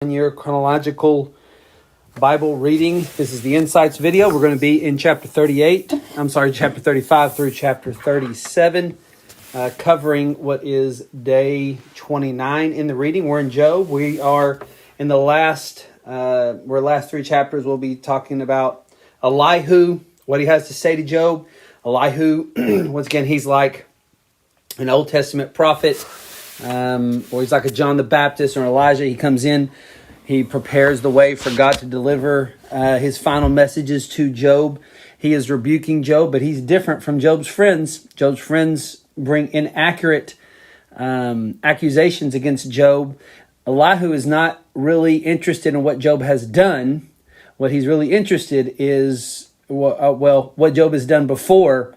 One Year Chronological Bible Reading. This is the Insights video. We're going to be in chapter 35 through chapter 37, covering what is day 29 in the reading. We're in Job. We are in the last three chapters. We'll be talking about Elihu, what he has to say to Job. Elihu, once again, he's like an Old Testament prophet. Or he's like a John the Baptist or Elijah. He comes in, he prepares the way for God to deliver his final messages to Job. He is rebuking Job, but he's different from Job's friends. Job's friends bring inaccurate accusations against Job. Elihu is not really interested in what Job has done. What he's really interested is what Job has done before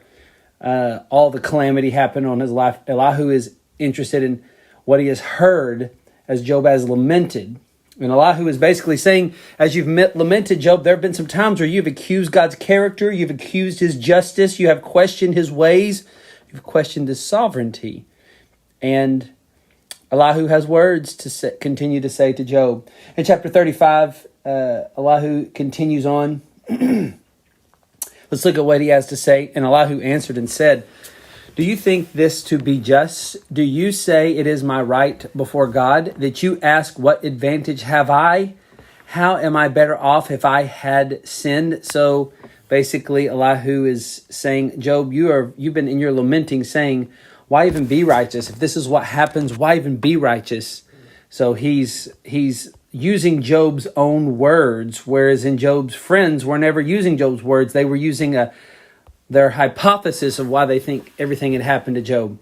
all the calamity happened on his life. Elihu is interested in what he has heard as Job has lamented. And Elihu is basically saying, as you've lamented Job, there have been some times where you've accused God's character, you've accused his justice, you have questioned his ways, you've questioned his sovereignty. And Elihu has words to continue to say to Job. In chapter 35, Elihu continues on. Let's look at what he has to say. And Elihu answered and said, "Do you think this to be just? Do you say it is my right before God that you ask what advantage have I? How am I better off if I had sinned?" So basically Elihu is saying, Job, you've been in your lamenting saying, why even be righteous? If this is what happens, why even be righteous? So he's using Job's own words, whereas in Job's friends were never using Job's words. They were using their hypothesis of why they think everything had happened to Job.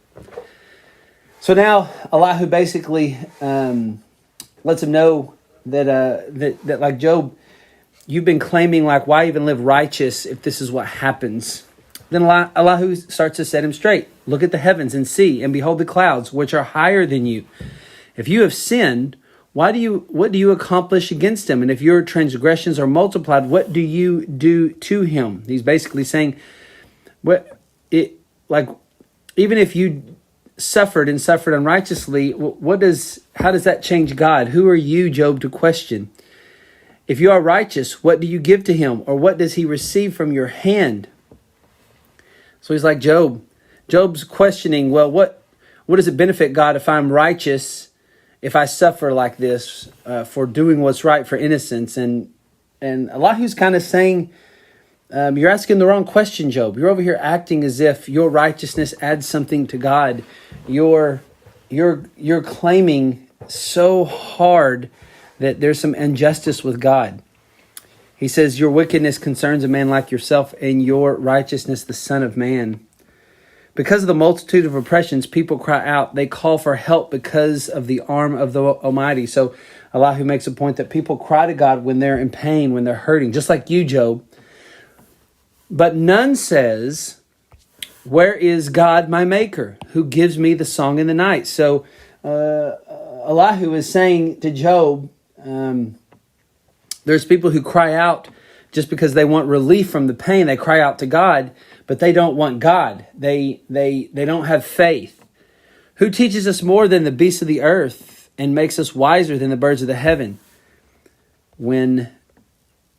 So now Elihu basically lets him know that like Job, you've been claiming like why even live righteous if this is what happens. Then Elihu starts to set him straight. Look at the heavens and see, and behold the clouds which are higher than you. If you have sinned, what do you accomplish against him? And if your transgressions are multiplied, what do you do to him? He's basically saying, even if you suffered unrighteously, how does that change God? Who are you, Job, to question? If you are righteous, what do you give to him? Or what does he receive from your hand? So he's like Job. Job's questioning, well, what does it benefit God if I'm righteous, if I suffer like this for doing what's right, for innocence? And Elihu's kind of saying, you're asking the wrong question, Job. You're over here acting as if your righteousness adds something to God. You're claiming so hard that there's some injustice with God. He says, your wickedness concerns a man like yourself, and your righteousness the Son of Man. Because of the multitude of oppressions, people cry out. They call for help because of the arm of the Almighty. So Elihu makes a point that people cry to God when they're in pain, when they're hurting, just like you, Job. But none says, where is God my maker, who gives me the song in the night? So Elihu is saying to Job, there's people who cry out just because they want relief from the pain. They cry out to God, but they don't want God. They don't have faith. Who teaches us more than the beasts of the earth and makes us wiser than the birds of the heaven? Where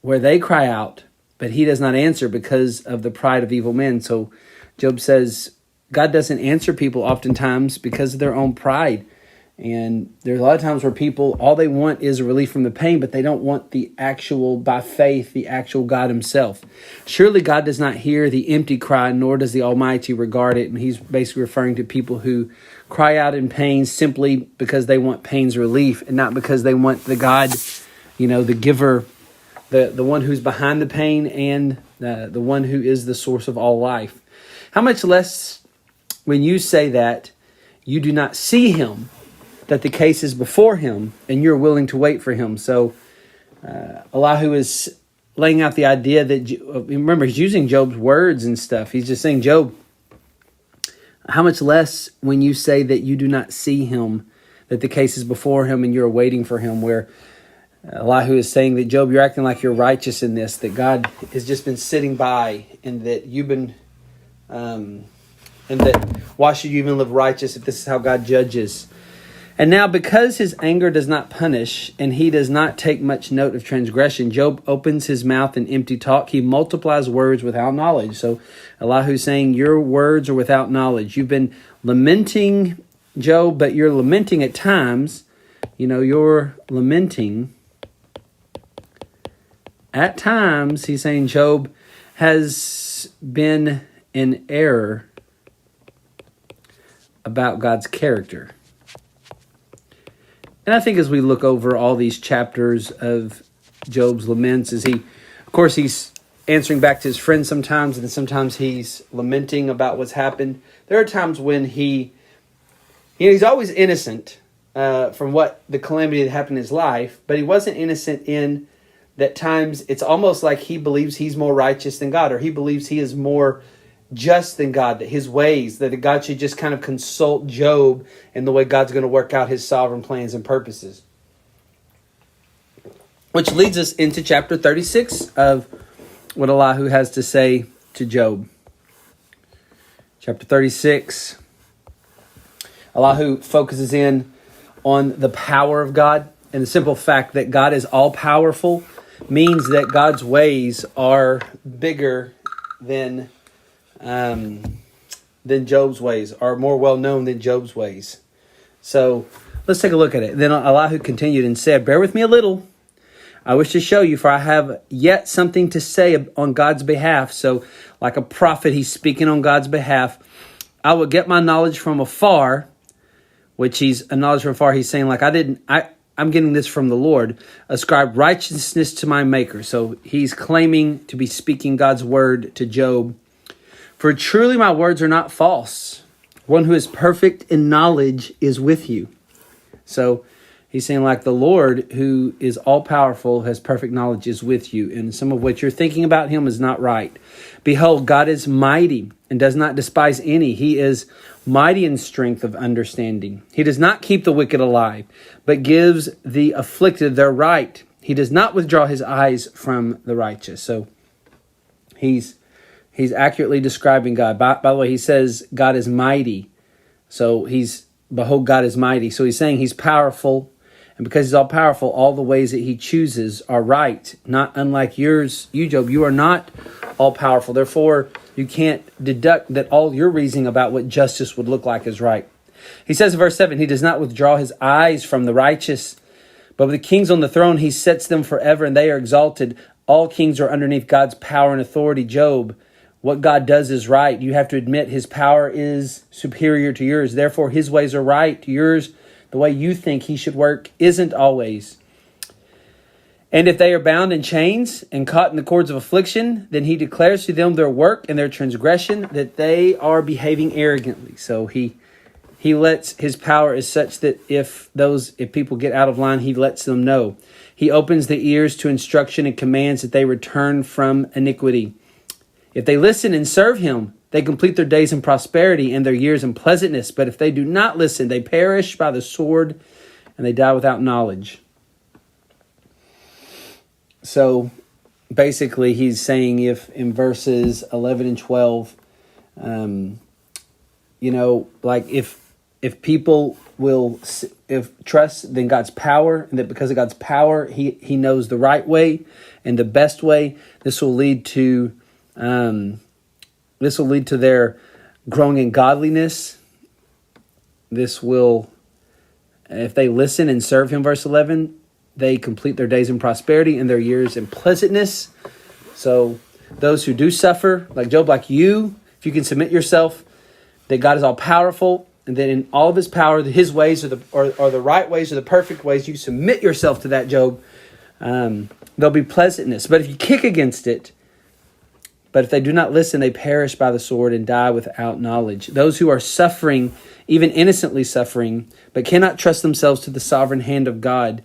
they cry out, but he does not answer because of the pride of evil men. So Job says God doesn't answer people oftentimes because of their own pride. And there's a lot of times where people, all they want is a relief from the pain, but they don't want the actual, by faith, the actual God himself. Surely God does not hear the empty cry, nor does the Almighty regard it. And he's basically referring to people who cry out in pain simply because they want pain's relief and not because they want the God, the giver, the one who's behind the pain, and the one who is the source of all life. How much less when you say that you do not see him, that the case is before him, and you're willing to wait for him. So Elihu is laying out the idea that, remember, he's using Job's words and stuff. He's just saying, Job, how much less when you say that you do not see him, that the case is before him and you're waiting for him, where Elihu is saying that, Job, you're acting like you're righteous in this, that God has just been sitting by, and that you've been, and that why should you even live righteous if this is how God judges? And now, because his anger does not punish, and he does not take much note of transgression, Job opens his mouth in empty talk. He multiplies words without knowledge. So Elihu's saying, your words are without knowledge. You've been lamenting, Job, but you're lamenting at times. You're lamenting at times. He's saying Job has been in error about God's character. And I think as we look over all these chapters of Job's laments, he's answering back to his friends sometimes, and sometimes he's lamenting about what's happened. There are times when he's always innocent from what the calamity that happened in his life, but he wasn't innocent in that times it's almost like he believes he's more righteous than God, or he believes he is more just than God, that his ways, that God should just kind of consult Job in the way God's going to work out his sovereign plans and purposes. Which leads us into chapter 36 of what Elihu has to say to Job. Chapter 36, Elihu focuses in on the power of God, and the simple fact that God is all-powerful means that God's ways are bigger than Job's ways, are more well-known than Job's ways. So let's take a look at it. Then Elihu continued and said, bear with me a little. I wish to show you, for I have yet something to say on God's behalf. So like a prophet, he's speaking on God's behalf. I will get my knowledge from afar, which he's a knowledge from afar. He's saying like, I'm getting this from the Lord. Ascribe righteousness to my maker. So he's claiming to be speaking God's word to Job. For truly my words are not false. One who is perfect in knowledge is with you. So he's saying like the Lord who is all powerful has perfect knowledge is with you. And some of what you're thinking about him is not right. Behold, God is mighty and does not despise any. He is mighty in strength of understanding. He does not keep the wicked alive, but gives the afflicted their right. He does not withdraw his eyes from the righteous. So he's accurately describing God. By the way, he says God is mighty. So behold, God is mighty. So he's saying he's powerful. And because he's all powerful, all the ways that he chooses are right. Not unlike you, Job. You are not all powerful. Therefore, you can't deduct that all your reasoning about what justice would look like is right. He says in verse 7, he does not withdraw his eyes from the righteous, but with the kings on the throne, he sets them forever, and they are exalted. All kings are underneath God's power and authority. Job, what God does is right. You have to admit his power is superior to yours. Therefore, his ways are right. Yours, the way you think he should work, isn't always. And if they are bound in chains and caught in the cords of affliction, then he declares to them their work and their transgression, that they are behaving arrogantly. So he lets his power is such that if people get out of line, he lets them know. He opens the ears to instruction and commands that they return from iniquity. If they listen and serve him, they complete their days in prosperity and their years in pleasantness. But if they do not listen, they perish by the sword and they die without knowledge. So basically he's saying if in verses 11 and 12, if people will trust in God's power, and that because of God's power, he knows the right way and the best way, this will lead to their growing in godliness. This will, if they listen and serve him, verse 11, they complete their days in prosperity and their years in pleasantness. So those who do suffer, like Job, like you, if you can submit yourself, that God is all powerful, and that in all of his power, that his ways are the right ways, or the perfect ways, you submit yourself to that, Job, there'll be pleasantness. But if you kick against it, but if they do not listen, they perish by the sword and die without knowledge. Those who are suffering, even innocently suffering, but cannot trust themselves to the sovereign hand of God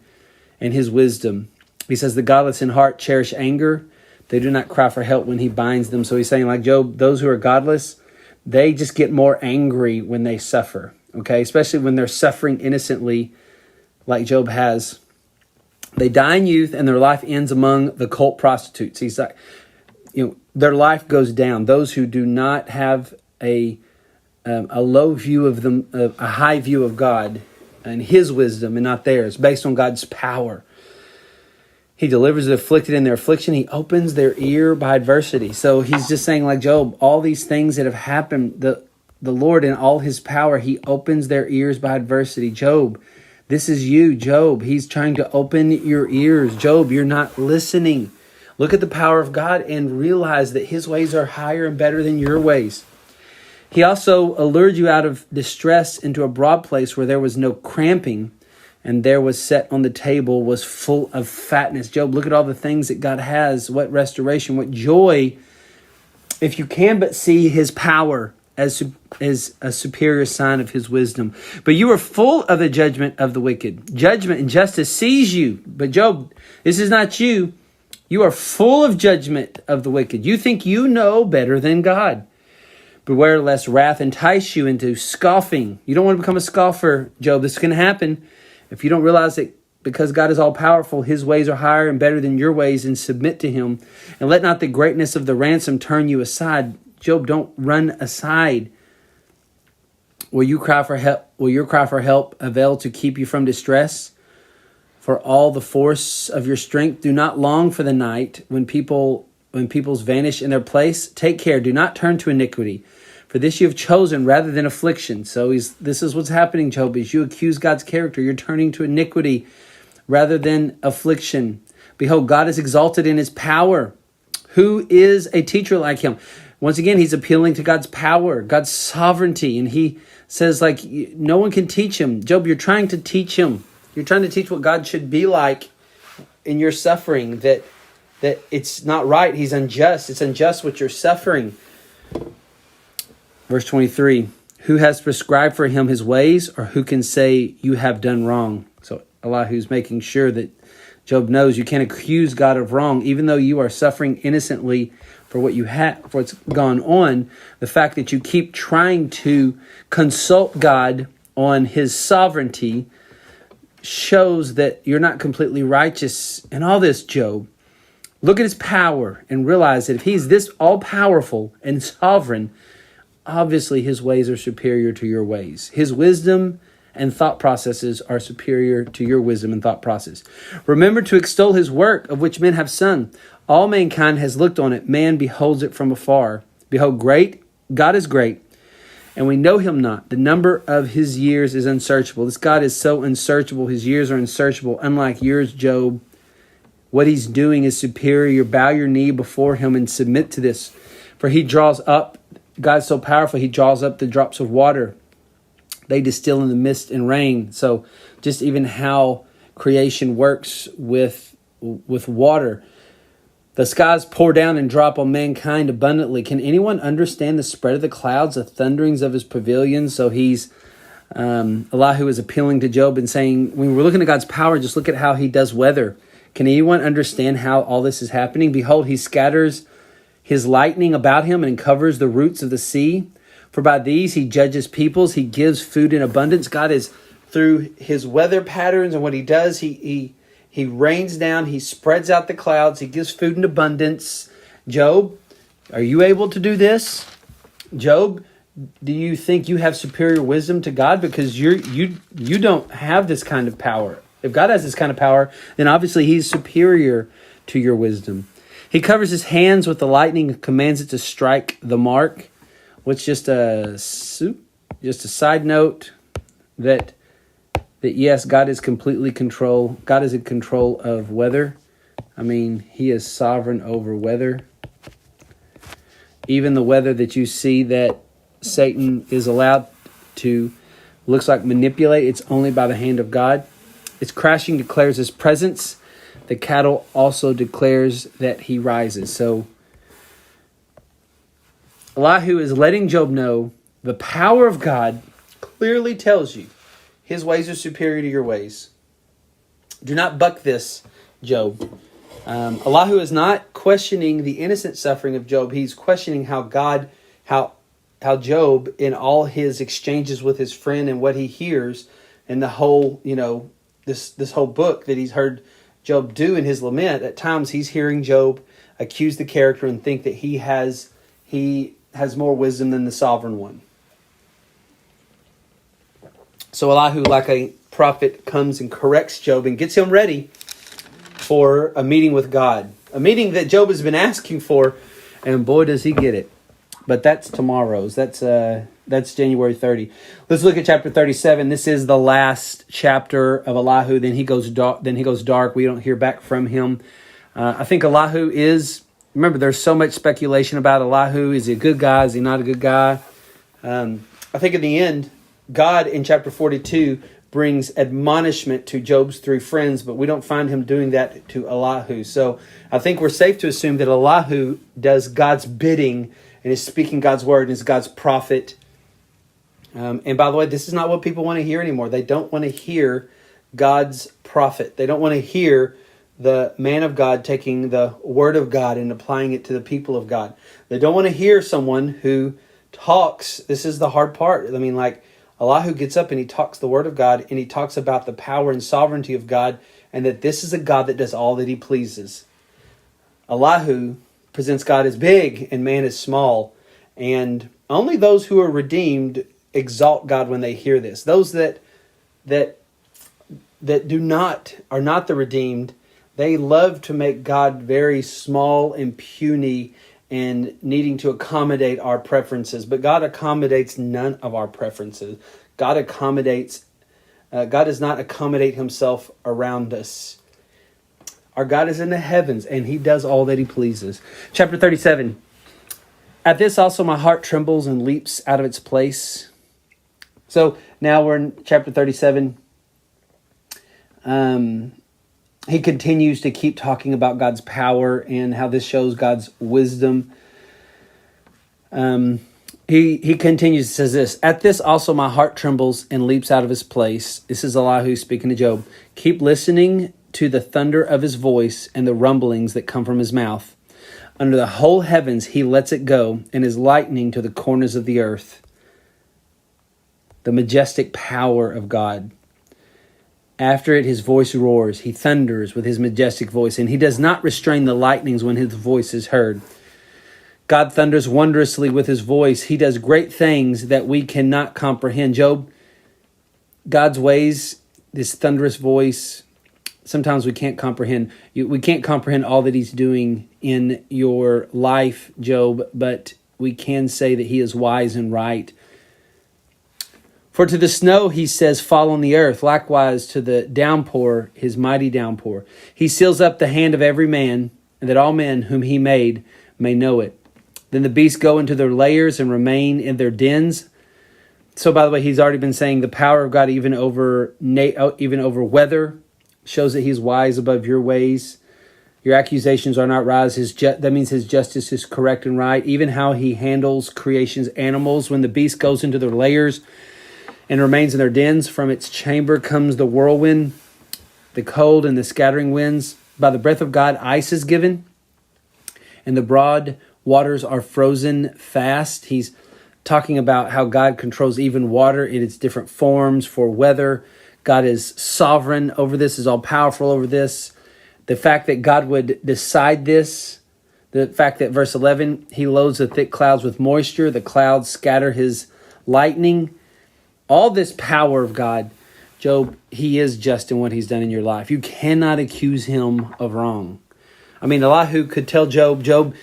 and his wisdom. He says, the godless in heart cherish anger. They do not cry for help when he binds them. So he's saying, like Job, those who are godless, they just get more angry when they suffer. Okay, especially when they're suffering innocently, like Job has. They die in youth, and their life ends among the cult prostitutes. He's like, their life goes down. Those who do not have a low view of them, a high view of God, and his wisdom and not theirs, based on God's power. He delivers the afflicted in their affliction. He opens their ear by adversity. So he's just saying, like Job, all these things that have happened, the Lord in all his power, he opens their ears by adversity. Job, this is you, Job. He's trying to open your ears. Job, you're not listening. Look at the power of God and realize that his ways are higher and better than your ways. He also allured you out of distress into a broad place where there was no cramping, and there was set on the table was full of fatness. Job, look at all the things that God has. What restoration, what joy. If you can but see his power as a superior sign of his wisdom. But you are full of the judgment of the wicked. Judgment and justice seize you. But Job, this is not you. You are full of judgment of the wicked. You think you know better than God. Beware lest wrath entice you into scoffing. You don't want to become a scoffer, Job. This is going to happen. If you don't realize that because God is all powerful, his ways are higher and better than your ways, and submit to him. And let not the greatness of the ransom turn you aside. Job, don't run aside. Will you cry for help? Will your cry for help avail to keep you from distress? For all the force of your strength, do not long for the night when peoples vanish in their place. Take care, do not turn to iniquity. For this you have chosen rather than affliction. So this is what's happening, Job, is you accuse God's character. You're turning to iniquity rather than affliction. Behold, God is exalted in his power. Who is a teacher like him? Once again, he's appealing to God's power, God's sovereignty. And he says, like, no one can teach him. Job, you're trying to teach him. You're trying to teach what God should be like in your suffering, that it's not right. He's unjust. It's unjust what you're suffering. Verse 23, who has prescribed for him his ways, or who can say you have done wrong? So Elihu's making sure that Job knows you can't accuse God of wrong, even though you are suffering innocently for what you have, for what's gone on. The fact that you keep trying to consult God on his sovereignty shows that you're not completely righteous in all this, Job. Look at his power and realize that if he's this all-powerful and sovereign, obviously his ways are superior to your ways. His wisdom and thought processes are superior to your wisdom and thought process. Remember to extol his work, of which men have sung. All mankind has looked on it. Man beholds it from afar. Behold, God is great, and we know him not. The number of his years is unsearchable. This God is so unsearchable. His years are unsearchable. Unlike yours, Job, what he's doing is superior. Bow your knee before him and submit to this. For he draws up, God's so powerful, he draws up the drops of water. They distill in the mist and rain. So just even how creation works with water. The skies pour down and drop on mankind abundantly. Can anyone understand the spread of the clouds, the thunderings of his pavilion? So Elihu is appealing to Job and saying, when we're looking at God's power, just look at how he does weather. Can anyone understand how all this is happening? Behold, he scatters his lightning about him and covers the roots of the sea. For by these he judges peoples. He gives food in abundance. God is, through his weather patterns and what he does, he rains down. He spreads out the clouds. He gives food in abundance. Job, are you able to do this? Job, do you think you have superior wisdom to God? Because you don't have this kind of power. If God has this kind of power, then obviously he's superior to your wisdom. He covers his hands with the lightning and commands it to strike the mark. What's just a side note that yes, God is completely control. God is in control of weather. I mean, he is sovereign over weather. Even the weather that you see that Satan is allowed to, looks like manipulate, it's only by the hand of God. Its crashing declares his presence. The cattle also declares that he rises. So Elihu is letting Job know the power of God clearly tells you his ways are superior to your ways. Do not buck this, Job. Elihu is not questioning the innocent suffering of Job. He's questioning how Job, in all his exchanges with his friend and what he hears, and the whole, this whole book that he's heard Job do in his lament, at times he's hearing Job accuse the character and think that he has more wisdom than the sovereign one. So Elihu, like a prophet comes and corrects Job and gets him ready for a meeting with God. A meeting that Job has been asking for, and boy, does he get it. But that's tomorrow's. That's January 30. Let's look at chapter 37. This is the last chapter of Elihu. Then he goes dark. We don't hear back from him. I think Elihu is. Remember, there's so much speculation about Elihu. Is he a good guy? Is he not a good guy? I think in the end, God in chapter 42 brings admonishment to Job's three friends, but we don't find him doing that to Elihu. So I think we're safe to assume that Elihu does God's bidding and is speaking God's word and is God's prophet. And by the way, this is not what people want to hear anymore. They don't want to hear God's prophet. They don't want to hear the man of God taking the word of God and applying it to the people of God. They don't want to hear someone who talks. This is the hard part. I mean, like Elihu gets up and he talks the word of God, and he talks about the power and sovereignty of God, and that this is a God that does all that he pleases. Elihu presents God as big and man as small, and only those who are redeemed exalt God when they hear this. Those that are not the redeemed, they love to make God very small and puny and needing to accommodate our preferences. But God accommodates none of our preferences. God does not accommodate himself around us. Our God is in the heavens, and he does all that he pleases. Chapter 37. At this also my heart trembles and leaps out of its place. So now we're in chapter 37. He continues to keep talking about God's power and how this shows God's wisdom. He continues, says this, at this also my heart trembles and leaps out of his place. This is Elihu speaking to Job. Keep listening to the thunder of his voice and the rumblings that come from his mouth. Under the whole heavens he lets it go, and is lightning to the corners of the earth. The majestic power of God. After it, his voice roars. He thunders with his majestic voice, and he does not restrain the lightnings when his voice is heard. God thunders wondrously with his voice. He does great things that we cannot comprehend. Job, God's ways, this thunderous voice, sometimes we can't comprehend. We can't comprehend all that he's doing in your life, Job, but we can say that he is wise and right. For to the snow, he says, fall on the earth. Likewise to the downpour, his mighty downpour. He seals up the hand of every man, and that all men whom he made may know it. Then the beasts go into their lairs and remain in their dens. So, by the way, he's already been saying the power of God even over weather shows that he's wise above your ways. Your accusations are not rise. That means his justice is correct and right. Even how he handles creation's animals. When the beast goes into their lairs and remains in their dens, from its chamber comes the whirlwind, the cold and the scattering winds. By the breath of God, ice is given, and the broad waters are frozen fast. He's talking about how God controls even water in its different forms for weather. God is sovereign over this, is all powerful over this. The fact that God would decide this, the fact that verse 11, he loads the thick clouds with moisture, the clouds scatter his lightning. All this power of God, Job, he is just in what he's done in your life. You cannot accuse him of wrong. I mean, Elihu could tell Job,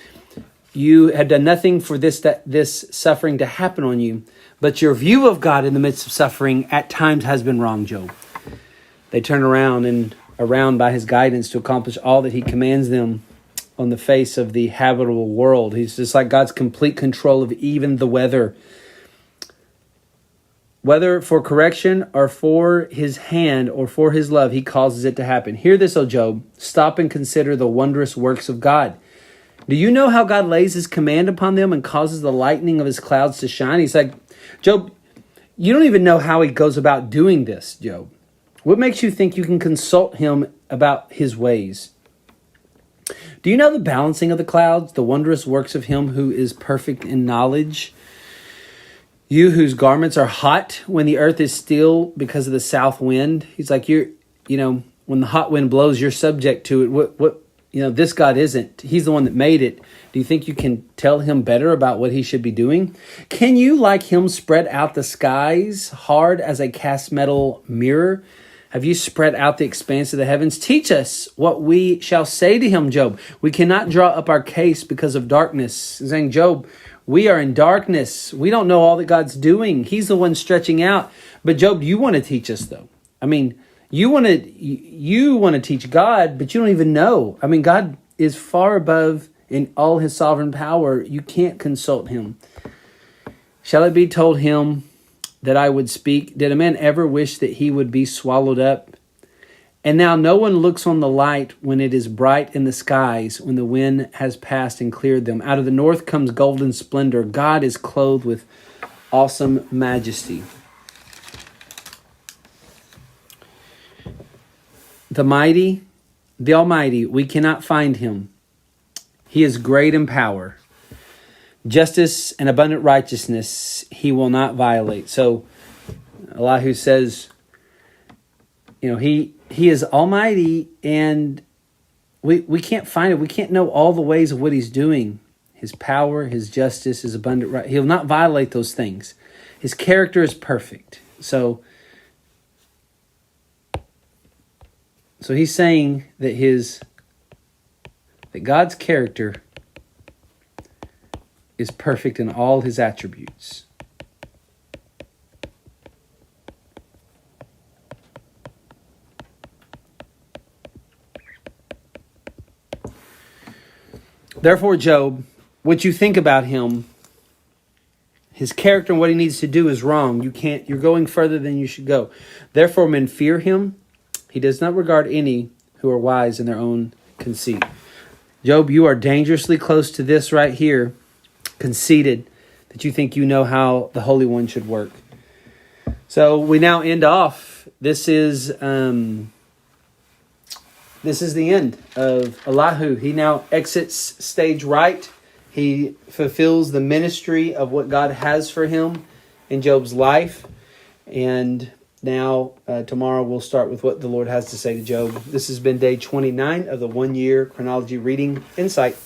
you have done nothing for this suffering to happen on you, but your view of God in the midst of suffering at times has been wrong, Job. They turn around by his guidance to accomplish all that he commands them on the face of the habitable world. He's just like God's complete control of even the weather. Whether for correction or for his hand or for his love, he causes it to happen. Hear this, O Job. Stop and consider the wondrous works of God. Do you know how God lays his command upon them and causes the lightning of his clouds to shine? He's like, Job, you don't even know how he goes about doing this, Job. What makes you think you can consult him about his ways? Do you know the balancing of the clouds, the wondrous works of him who is perfect in knowledge? You whose garments are hot when the earth is still because of the south wind. He's like, when the hot wind blows, you're subject to it. This God isn't. He's the one that made it. Do you think you can tell him better about what he should be doing? Can you, like him, spread out the skies hard as a cast metal mirror? Have you spread out the expanse of the heavens? Teach us what we shall say to him, Job. We cannot draw up our case because of darkness. He's saying, Job, we are in darkness. We don't know all that God's doing. He's the one stretching out. But Job, you want to teach us, though. I mean, you want to teach God, but you don't even know. I mean, God is far above in all his sovereign power. You can't consult him. Shall it be told him that I would speak? Did a man ever wish that he would be swallowed up? And now no one looks on the light when it is bright in the skies, when the wind has passed and cleared them. Out of the north comes golden splendor. God is clothed with awesome majesty. The mighty, the Almighty, we cannot find him. He is great in power. Justice and abundant righteousness he will not violate. So Elihu says, he is almighty, and we can't find it. We can't know all the ways of what he's doing. His power, his justice, his abundant right. He'll not violate those things. His character is perfect. So he's saying that God's character is perfect in all his attributes. Therefore, Job, what you think about him, his character and what he needs to do is wrong. You're going further than you should go. Therefore, men fear him. He does not regard any who are wise in their own conceit. Job, you are dangerously close to this right here, conceited, that you think you know how the Holy One should work. So we now end off. This is the end of Elihu. He now exits stage right. He fulfills the ministry of what God has for him in Job's life. And now, tomorrow we'll start with what the Lord has to say to Job. This has been day 29 of the 1 Year Chronology Reading Insight.